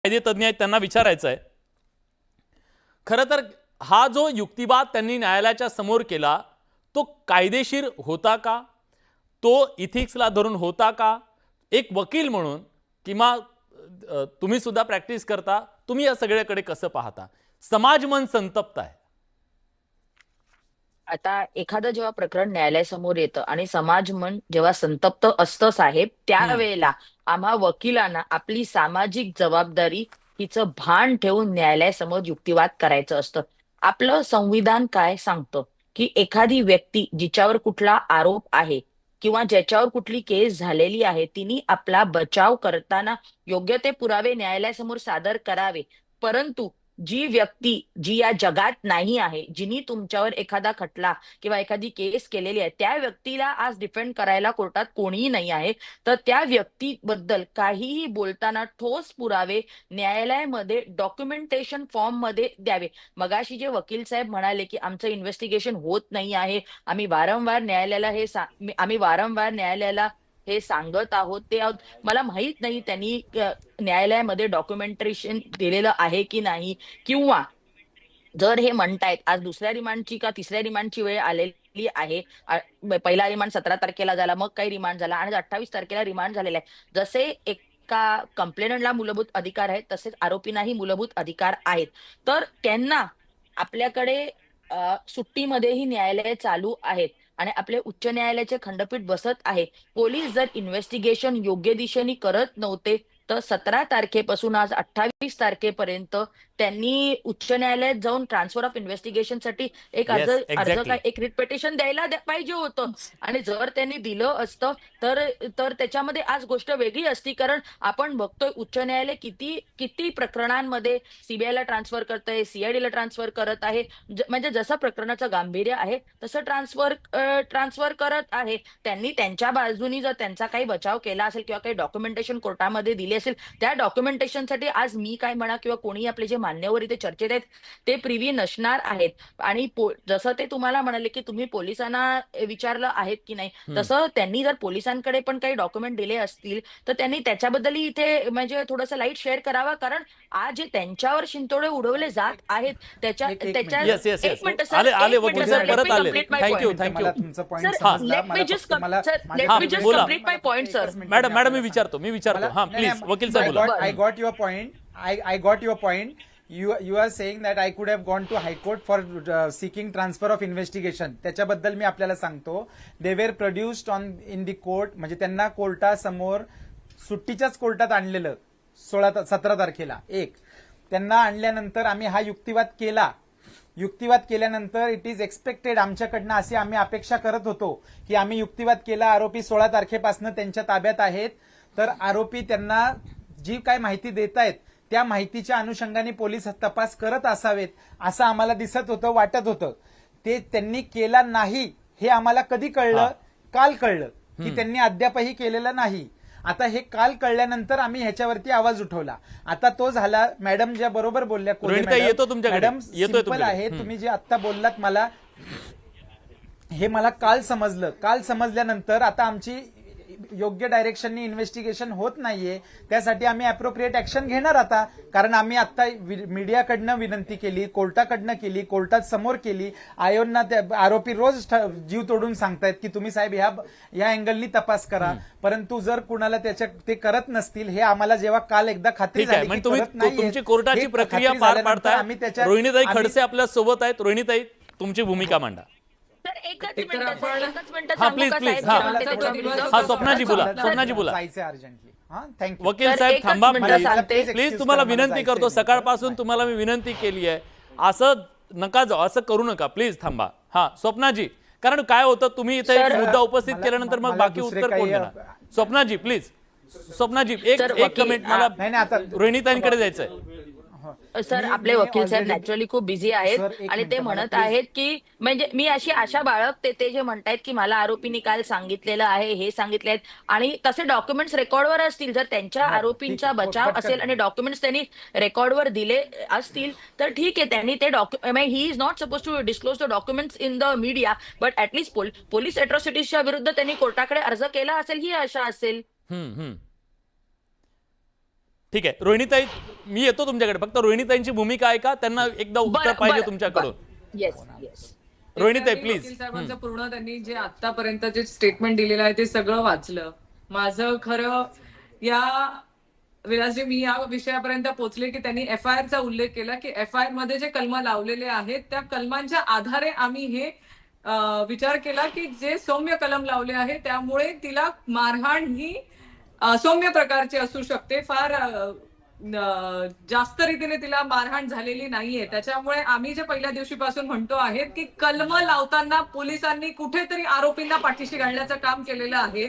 कायदेतज्ञ आहेत त्यांना विचारायचं आहे, खरं तर हा जो युक्तिवाद त्यांनी न्यायालयाच्या समोर केला तो कायदेशीर होता का, तो इथिक्सला धरून होता का? एक वकील म्हणून किंवा तुम्ही सुद्धा प्रॅक्टिस करता, तुम्ही या सगळ्याकडे कसं पाहता? समाज मन संतप्त आहे. आता एखादं जेव्हा प्रकरण न्यायालयासमोर येतं आणि समाज मन जेव्हा संतप्त असतं साहेब, त्यावेळेला आम्हा वकिलांना आपली सामाजिक जबाबदारी हिचं भान ठेवून न्यायालयासमोर युक्तिवाद करायचं असतं. आपलं संविधान काय सांगतं की एखादी व्यक्ती जिच्यावर कुठला आरोप आहे किंवा ज्याच्यावर कुठली केस झालेली आहे, तिने आपला बचाव करताना योग्य ते पुरावे न्यायालयासमोर सादर करावे. परंतु जी व्यक्ती जी या जगात नाही आहे, जिनी तुमच्यावर एखादा खटला किंवा एखादी केस केलेली आहे, त्या व्यक्तीला आज डिफेंड करायला कोर्टात कोणीही नाही आहे. तर त्या व्यक्तीबद्दल काहीही बोलताना ठोस पुरावे न्यायालयामध्ये डॉक्युमेंटेशन फॉर्म मध्ये द्यावे. मगाशी जे वकील साहेब म्हणाले की आमचं इन्व्हेस्टिगेशन होत नाही आहे, आम्ही वारंवार न्यायालयाला हे सांगत आहोत, मला माहित नाही त्यांनी न्यायालयामध्ये डॉक्युमेंटेशन दिलेलं आहे की नाही, किंवा जर हे म्हणतायत आज दुसऱ्या रिमांडची का तिसऱ्या रिमांडची वेळ आलेली आहे, पहिला रिमांड 17 तारखेला झाला, मग काही रिमांड झाला आणि 28 तारखेला रिमांड झालेला आहे. जसे एका कंप्लेनंटला मूलभूत अधिकार आहेत तसेच आरोपींनाही मूलभूत अधिकार आहेत. तर त्यांना आपल्याकडे सुट्टीमध्येही न्यायालय चालू आहेत आणि आपले उच्च न्यायालयाचे खंडपीठ बसत आहे. पोलीस जर इन्व्हेस्टिगेशन योग्य दिशेने करत नव्हते तर 17 तारखेपासून आज 28 तारखेपर्यंत त्यांनी उच्च न्यायालयात जाऊन ट्रान्सफर ऑफ इन्व्हेस्टिगेशनसाठी एक एक रिट पिटिशन द्यायला पाहिजे होतं. आणि जर त्यांनी दिलं असतं तर तर त्याच्यामध्ये आज गोष्ट वेगळी असती. कारण आपण बघतोय उच्च न्यायालय किती किती प्रकरणांमध्ये सीबीआयला ट्रान्सफर करत आहे, सीआयडीला ट्रान्सफर करत आहे. म्हणजे जसं प्रकरणाचं गांभीर्य आहे तसं ट्रान्सफर करत आहे. त्यांनी त्यांच्या बाजूनी जर त्यांचा काही बचाव केला असेल किंवा काही डॉक्युमेंटेशन कोर्टामध्ये दिली असेल, त्या डॉक्युमेंटेशनसाठी आज मी काय म्हणा किंवा कोणी आपले जे मान्यवर इथे चर्चेत आहेत ते प्रिव्ही नसणार आहेत. आणि जसं ते तुम्हाला म्हणाले की तुम्ही पोलिसांना विचारलं आहेत की नाही, तसं त्यांनी जर पोलिसांकडे पण काही डॉक्युमेंट दिले असतील तर त्यांनी त्याच्याबद्दलही इथे म्हणजे थोडंसं लाईट शेअर करावा. कारण आज जे त्यांच्यावर शिंतोडे उडवले जात आहेत त्याच्या एक मिनिट सर, आले वकील साहेब परत आले. थँक्यू मॅडम मी विचारतो हां प्लीज वकील साहेब बोला. I got your point. You are saying that I could have gone to High Court for seeking transfer of investigation. त्याच्याबद्दल मी आपल्याला सांगतो. They were produced in the court. म्हणजे त्यांना कोर्टासमोर सुट्टीच्याच कोर्टात आणलेलं 17 तारखेला. त्यांना आणल्यानंतर आम्ही हा युक्तिवाद केल्यानंतर इट इज एक्सपेक्टेड आमच्याकडनं अशी आम्ही अपेक्षा करत होतो की आम्ही युक्तिवाद केला, आरोपी 16 तारखेपासून त्यांच्या ताब्यात आहेत, तर आरोपी त्यांना जी काय माहिती देत आहेत त्या माहितीच्या अनुषंगाने पोलीस तपास करत असावेत असं आम्हाला दिसत होतं, वाटत होतं. ते त्यांनी केला नाही हे आम्हाला कधी कळलं? काल कळलं की त्यांनी अद्यापही केलेलं नाही. आता हे काल कळल्यानंतर आम्ही ह्याच्यावरती आवाज उठवला. आता तो झाला. मॅडम ज्या बरोबर बोलल्या, मॅडम सिंपल आहे, तुम्ही जे आता बोललात मला हे मला काल समजलं. काल समजल्यानंतर आता आमची योग्य डायरेक्शननी इन्व्हेस्टिगेशन होत नाहीये, त्यासाठी आम्ही अप्रोप्रिएट ऍक्शन घेणार आता. कारण आम्ही आता मीडियाकडनं विनंती केली, कोर्टाकडनं केली, कोर्टात समोर केली. आयोगना आरोपी रोज जीव तोडून सांगतायत की तुम्ही साहेब ह्या अँगलनी तपास करा, परंतु जर कुणाला ते करत नसतील, हे आम्हाला जेव्हा काल एकदा खात्री झाली तुमची कोर्टाची प्रक्रिया पार पाडताय. आम्ही रोहिणीताई खडसे आपल्या सोबत आहेत. रोहिणीताई तुमची भूमिका मांडा. स्वप्नाजी बोला. वकील साहेब थांबा प्लीज, तुम्हाला विनंती करतो, सकाळपासून तुम्हाला मी विनंती केली आहे, असं नका जाऊ, असं करू नका, प्लीज थांबा. हा स्वप्नाजी, कारण काय होतं तुम्ही इथे मुद्दा उपस्थित केल्यानंतर मग बाकी उत्तर कोण देणार? स्वप्नाजी प्लीज. स्वप्नाजी एक कमेंट, मला रोहिणीताईंकडे जायचंय. सर, आपले वकील साहेब नॅचरली खूप बिझी आहेत आणि ते म्हणत आहेत की म्हणजे मी अशी आशा बाळगते, ते जे म्हणतायत की मला आरोपींनी काल सांगितलेलं आहे, हे सांगितले आहेत आणि तसे डॉक्युमेंट्स रेकॉर्डवर असतील, जर त्यांच्या आरोपींचा बचाव असेल आणि डॉक्युमेंट्स त्यांनी रेकॉर्डवर दिले असतील तर ठीक आहे. त्यांनी ते he is not suppose to disclose the documents in the media, but at least police अॅट्रॉसिटीजच्या विरुद्ध त्यांनी कोर्टाकडे अर्ज केला असेल ही आशा असेल. ठीक आहे रोहिणीताई, मी येतो तुमच्याकडे, फक्त रोहिणीताईंची भूमिका आहे का, त्यांना एकदा उत्तर बरं, पाहिजे बरं, तुमच्याकडून. Yes yes. रोहिणीताई वकील प्लीज. साहेबांचं पूर्ण त्यांनी जे आतापर्यंत जे स्टेटमेंट दिलेलं आहे ते सगळं वाचलं. माझं खरं या विलासजी मी या विषयापर्यंत पोहोचले की त्यांनी FIR चा उल्लेख केला की FIR मध्ये जे कलम लावलेले आहेत त्या कलमांच्या आधारे आम्ही हे विचार केला की जे सौम्य कलम लावले आहे त्यामुळे तिला मारहाण ही सौम्य प्रकारची असू शकते, फार जास्त रीतीने तिला मारहाण झालेली नाहीये. त्याच्यामुळे आम्ही जे पहिल्या दिवशीपासून म्हणतो आहे की कलम लावताना पोलिसांनी कुठेतरी आरोपींना पाठीशी घालण्याचं काम केलेलं आहे.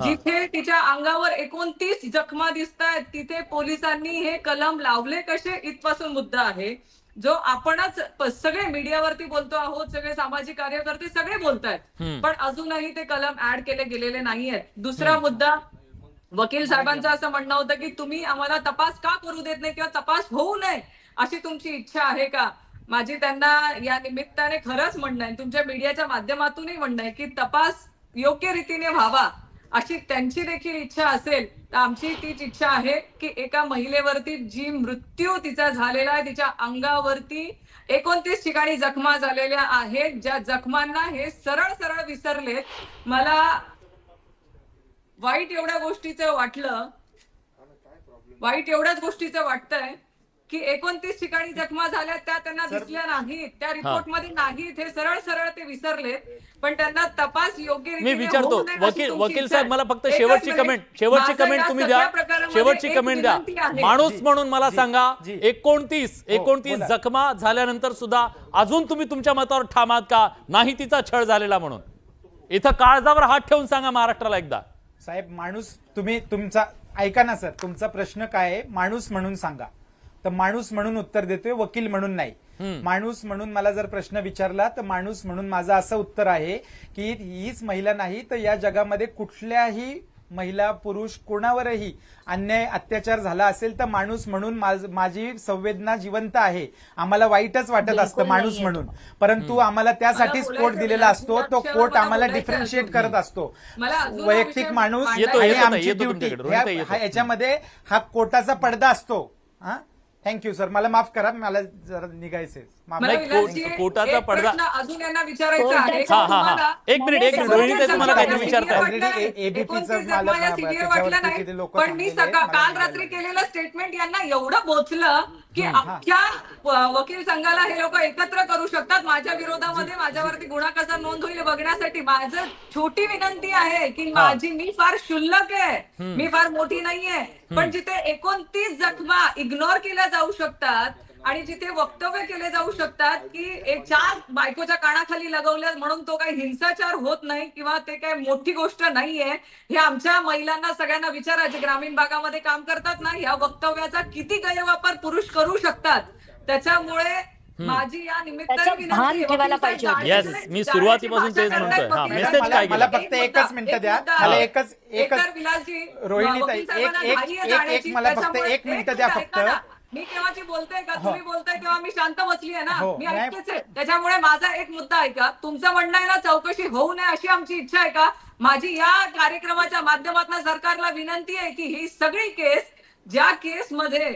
जिथे तिच्या अंगावर 29 जखमा दिसत आहेत तिथे पोलिसांनी हे कलम लावले कसे इथपासून मुद्दा आहे, जो आपणच सगळे मीडियावरती बोलतो आहोत, सगळे सामाजिक कार्यकर्ते सगळे बोलतायत, पण अजूनही ते कलम ऍड केले गेलेले नाहीयेत. दुसरा मुद्दा, वकील साहेबांचं असं म्हणणं होतं की तुम्ही आम्हाला तपास का करू देत नाही किंवा तपास होऊ नये अशी तुमची इच्छा आहे का. माझी त्यांना या निमित्ताने खरंच म्हणणं आहे, तुमच्या मीडियाच्या माध्यमातूनही म्हणणं आहे की तपास योग्य रीतीने व्हावा अशी त्यांची देखील इच्छा असेल तर आमची तीच इच्छा आहे की एका महिलेवरती जी मृत्यू तिचा झालेला आहे, तिच्या अंगावरती 29 ठिकाणी जखमा झालेल्या आहेत, ज्या जखमांना हे सरळ सरळ विसरलेत. मला वाईट एवढ्याच गोष्टीचं वाटतंय की 29 ठिकाणी जखमा झाल्या त्या त्यांना दिसल्या नाहीत, त्या रिपोर्ट मध्ये नाहीत, हे सरळ सरळ ते विसरलेत, पण त्यांना तपास योग्य मी रीतीने विचारतो होऊ नये अशी तुमची वकील इच्छा साहेब, आहे. मला फक्त एकच शेवटची मिनिट. कमेंट माझं या तुम्ही सगळ्या द्या, प्रकारामध्ये शेवटची एक कमेंट द्या. विनंती आहे. माणूस म्हणून मला सांगा, जी. 29 बोला. जखमा झाल्यानंतर सुद्धा अजून तुम्ही तुमच्या मतावर ठाम आहात का, नाही तिचा छळ झालेला म्हणून? इथं काळजावर हात ठेवून सांगा महाराष्ट्राला एकदा. साहेब माणूस, तुम्ही तुमचा ऐका ना सर, तुमचा प्रश्न काय आहे माणूस म्हणून सांगा. तर माणूस म्हणून उत्तर देतोय, वकील म्हणून नाही. माणूस म्हणून मला जर प्रश्न विचारला तर माणूस म्हणून माझं असं उत्तर आहे की हीच महिला नाही तर या जगामध्ये कुठल्याही महिला पुरुष कोणावरही अन्याय अत्याचार झाला असेल तर माणूस म्हणून माझी संवेदना जिवंत आहे. आम्हाला वाईटच वाटत असतं माणूस म्हणून, परंतु आम्हाला त्यासाठीच कोर्ट दिलेला असतो. तो कोर्ट आम्हाला डिफरन्शिएट करत असतो. वैयक्तिक माणूस आणि आमची ड्युटी याच्यामध्ये हा कोर्टाचा पडदा असतो. हा, थँक्यू सर, मला माफ करा, मला जरा निघायचंय. कोर्टाचा पडदा अजून यांना विचारायचं आहे. एक मिनिट रोहिणीताई, तुम्हाला काहीतरी विचारताय. पण मी काल रात्री केलेलं स्टेटमेंट यांना एवढं बोचलं की अख्ख्या वकील संघाला हे लोक एकत्र करू शकतात माझ्या विरोधामध्ये, माझ्यावरती गुन्हा कसा नोंद होईल बघण्यासाठी. माझं छोटी विनंती आहे की मी फार क्षुल्लक आहे, मी फार मोठी नाहीये, पण जिथे 29 जखमा इग्नोर केल्या जाऊ शकतात आणि जिथे वक्तव्य केले जाऊ शकतात की 4 बायकोच्या कानाखाली लगवल्या म्हणून तो काही हिंसाचार होत नाही किंवा ते काही मोठी गोष्ट नाहीये, हे आमच्या महिलांना सगळ्यांना विचारा जे ग्रामीण भागामध्ये काम करतात ना, या वक्तव्याचा किती गैरवापर पुरुष करू शकतात. त्याच्यामुळे माझी या निमित्ताने येस, मी सुरुवातीपासून तेच म्हणतोय. मेसेज काय मला फक्त एकच मिनिट द्या, मला एकच रोहिणीताई एक मला फक्त 1 मिनिट द्या फक्त. मी केव्हाची बोलते का, तुम्ही बोलताय तेव्हा मी शांत बसली आहे ना, मी ऐकतेच आहे. त्याच्यामुळे माझा एक मुद्दा आहे का, तुमचं म्हणणं आहे ना चौकशी होऊ नये अशी आमची इच्छा आहे का. माझी या कार्यक्रमाच्या माध्यमातून सरकारला विनंती आहे की ही सगळी केस, ज्या केसमध्ये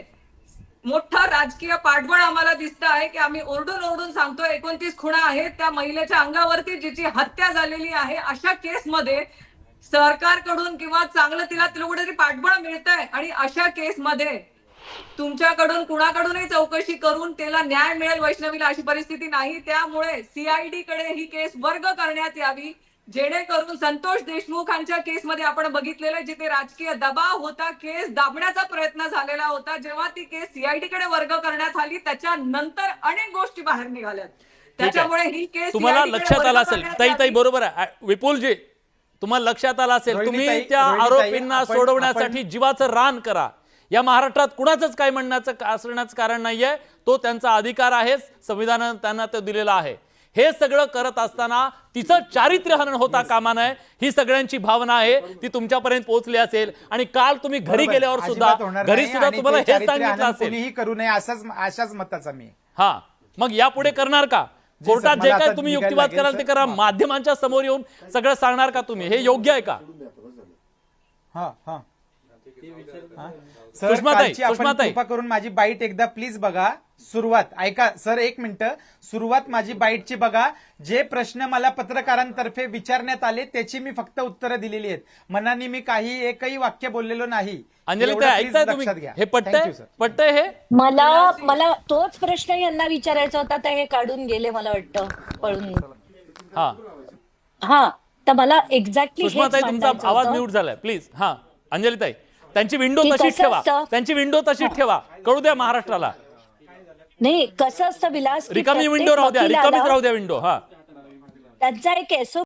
मोठा राजकीय पाठबळ आम्हाला दिसत आहे की आम्ही ओरडून सांगतोय 29 खुणा आहेत, त्या महिलेच्या अंगावरती जिची हत्या झालेली आहे, अशा केसमध्ये सरकारकडून किंवा चांगलं तिला कुठेतरी पाठबळ मिळतंय आणि अशा केसमध्ये तुमच्याकडून कुणाकडूनही चौकशी करून त्याला न्याय मिळेल वैष्णवीला अशी परिस्थिती नाही. त्यामुळे CID कडे ही केस वर्ग करण्यात यावी, जेणेकरून संतोष देशमुखांच्या केसमध्ये आपण बघितलेलं जिथे राजकीय दबाव होता, केस दाबण्याचा प्रयत्न झालेला होता, जेव्हा ती केस CID कडे वर्ग करण्यात आली त्याच्यानंतर अनेक गोष्टी बाहेर निघाल्यात. त्याच्यामुळे ही केस तुम्हाला लक्षात आलं असेल. ताई बरोबर आहे विपुलजी, तुम्हाला लक्षात आलं असेल, तुम्ही त्या आरोपींना सोडवण्यासाठी जीवाचं रान करा. या महाराष्ट्रात कुणाचंच काय म्हणण्याचं असण्याचं कारण नाहीये, तो त्यांचा अधिकार आहे, संविधानानं त्यांना तो दिलेला आहे. हे सगळं करत असताना तिचं चारित्र्यहनन होता कामा नये ही सगळ्यांची भावना आहे, ती तुमच्यापर्यंत पोहोचली असेल. आणि काल तुम्ही घरी गेल्यावर सुद्धा तुम्हाला हेच सांगितलं असेल कोणीही करू नये अशाच मताचा मी. हा, मग यापुढे करणार का? कोर्टात जे काय तुम्ही युक्तिवाद कराल ते करा, माध्यमांच्या समोर येऊन सगळं सांगणार का तुम्ही? हे योग्य आहे का? सर सुषमाताई, कालची आपण सुषमाताई. कृपा करून माझी बाईट एकदा प्लीज बघा. सुरुवात ऐका सर, एक मिनिटं. सुरुवात माझी बाईटची बघा. जे प्रश्न मला पत्रकारांतर्फे विचारण्यात आले त्याची मी फक्त उत्तरं दिलेली आहेत. मनाने मी काही एकही वाक्य बोललेलो नाही. अंजली एवढं ताई, please ऐकताय तुम्ही? लक्षात घ्या. हे Thank पटतंय you, sir. पटतंय हे? मला तोच प्रश्न यांना विचारायचा होता, तर हे काढून गेले मला वाटतं पळून. हा हा, तर मला एक्झॅक्टली सुषमाताई, तुमचा आवाज म्यूट झालाय प्लीज. हा अंजलीताई, त्यांची विंडो की तशीच कसं ठेवा, असतं? त्यांची विंडो तशीच ठेवा, कळू द्या महाराष्ट्राला. नाही, कसं असतं विलास, की रिकामी प्रत्येक विंडो राहू द्या, वकिलाला रिकामीच राहू द्या विंडो. हा त्यांचा एक एसओ